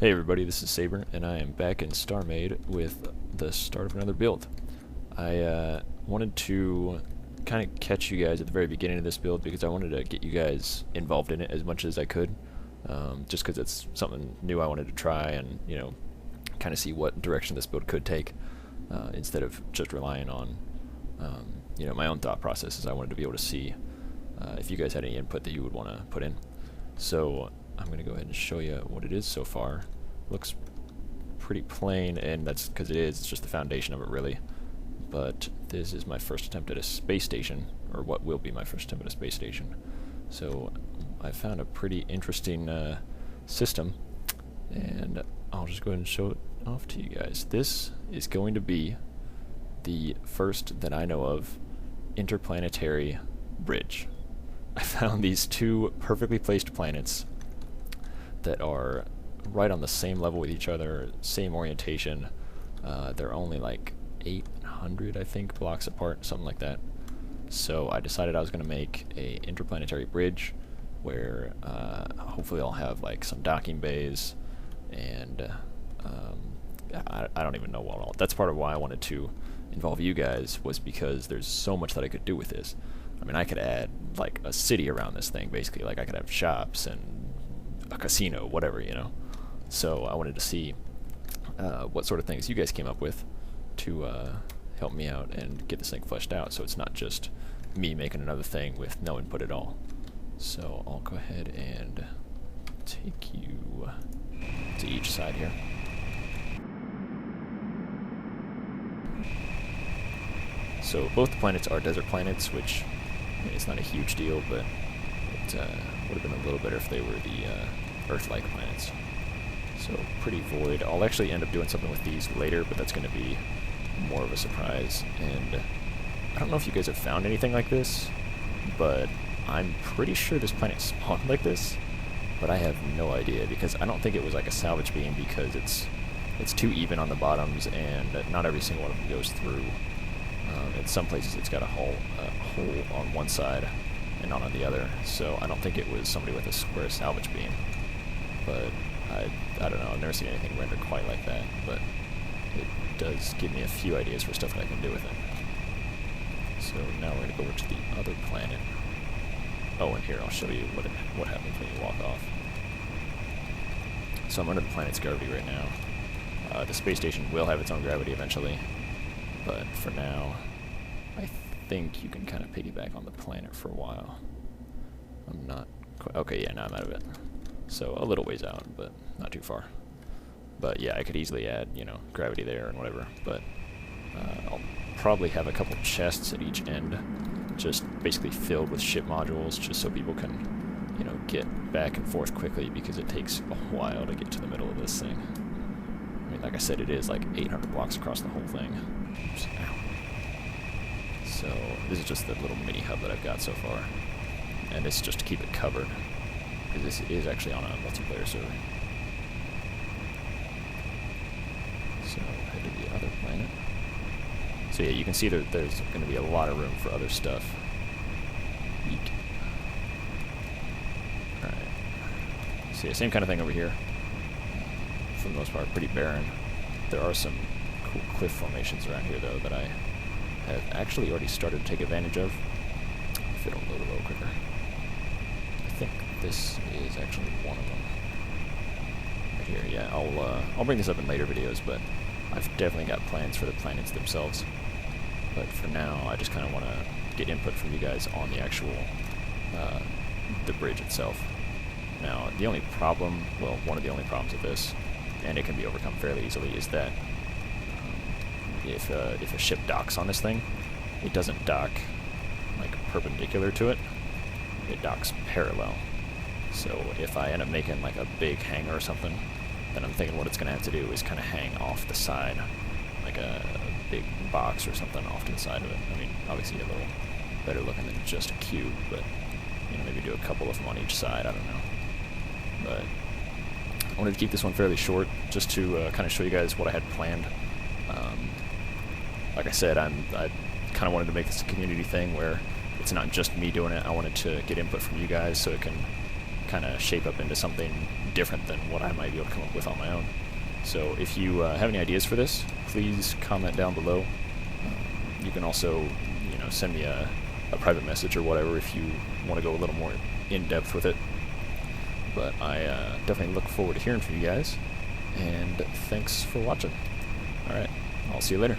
Hey everybody, this is Saber, and I am back in StarMade with the start of another build. I wanted to kind of catch you guys at the very beginning of this build because I wanted to get you guys involved in it as much as I could, just because it's something new I wanted to try and, kind of see what direction this build could take, instead of just relying on, my own thought processes. I wanted to be able to see if you guys had any input that you would want to put in. So I'm going to go ahead and show you what it is so far. Looks pretty plain, and that's because it's just the foundation of it really. But this is my first attempt at a space station, or what will be my first attempt at a space station. So I found a pretty interesting system, and I'll just go ahead and show it off to you guys. This is going to be the first that I know of interplanetary bridge. I found these two perfectly placed planets that are right on the same level with each other, same orientation. They're only like 800, I think, blocks apart, something like that. So I decided I was going to make a interplanetary bridge where hopefully I'll have like some docking bays, and I don't even know what all. That's part of why I wanted to involve you guys, was because there's so much that I could do with this. I mean, I could add like a city around this thing, basically. Like I could have shops and a casino, whatever, So I wanted to see what sort of things you guys came up with to help me out and get this thing fleshed out, so it's not just me making another thing with no input at all. So I'll go ahead and take you to each side here. So both the planets are desert planets, which, I mean, it's not a huge deal, but it would have been a little better if they were the Earth-like planets. So pretty void. I'll actually end up doing something with these later, but that's going to be more of a surprise. And I don't know if you guys have found anything like this, but I'm pretty sure this planet spawned like this, but I have no idea, because I don't think it was like a salvage beam, because it's too even on the bottoms, and not every single one of them goes through. In some places it's got a hole on one side and not on the other, so I don't think it was somebody with a square salvage beam. But I don't know, I've never seen anything rendered quite like that, but it does give me a few ideas for stuff that I can do with it. So now we're going to go over to the other planet. Oh, and here I'll show you what happens when you walk off. So I'm under the planet's gravity right now. The space station will have its own gravity eventually, but for now I think you can kind of piggyback on the planet for a while. I'm not quite... Okay, yeah, now I'm out of it. So a little ways out, but not too far. But yeah, I could easily add, gravity there and whatever. But I'll probably have a couple chests at each end, just basically filled with ship modules, just so people can, get back and forth quickly, because it takes a while to get to the middle of this thing. I mean, like I said, it is like 800 blocks across the whole thing. Oops, ow. So this is just the little mini hub that I've got so far, and it's just to keep it covered, because this is actually on a multiplayer server. So head to the other planet. So yeah, you can see that there's going to be a lot of room for other stuff. Eek. Alright. So yeah, same kind of thing over here. For the most part, pretty barren. There are some cool cliff formations around here, though, that I have actually already started to take advantage of. If it'll load a little quicker. I think this is actually one of them. Right here, yeah. I'll bring this up in later videos, but I've definitely got plans for the planets themselves. But for now, I just kind of want to get input from you guys on the actual, the bridge itself. Now, the only problem, well, one of the only problems with this, and it can be overcome fairly easily, is that if a ship docks on this thing, it doesn't dock like perpendicular to it, it docks parallel. So if I end up making like a big hangar or something, then I'm thinking what it's going to have to do is kind of hang off the side, like a big box or something off to the side of it. I mean, obviously a little better looking than just a cube, but maybe do a couple of them on each side, I don't know. But I wanted to keep this one fairly short, just to kind of show you guys what I had planned. Like I said, I kind of wanted to make this a community thing where it's not just me doing it. I wanted to get input from you guys so it can kind of shape up into something different than what I might be able to come up with on my own. So if you have any ideas for this, please comment down below. You can also, send me a private message or whatever if you want to go a little more in depth with it. But I definitely look forward to hearing from you guys, and thanks for watching. Alright, I'll see you later.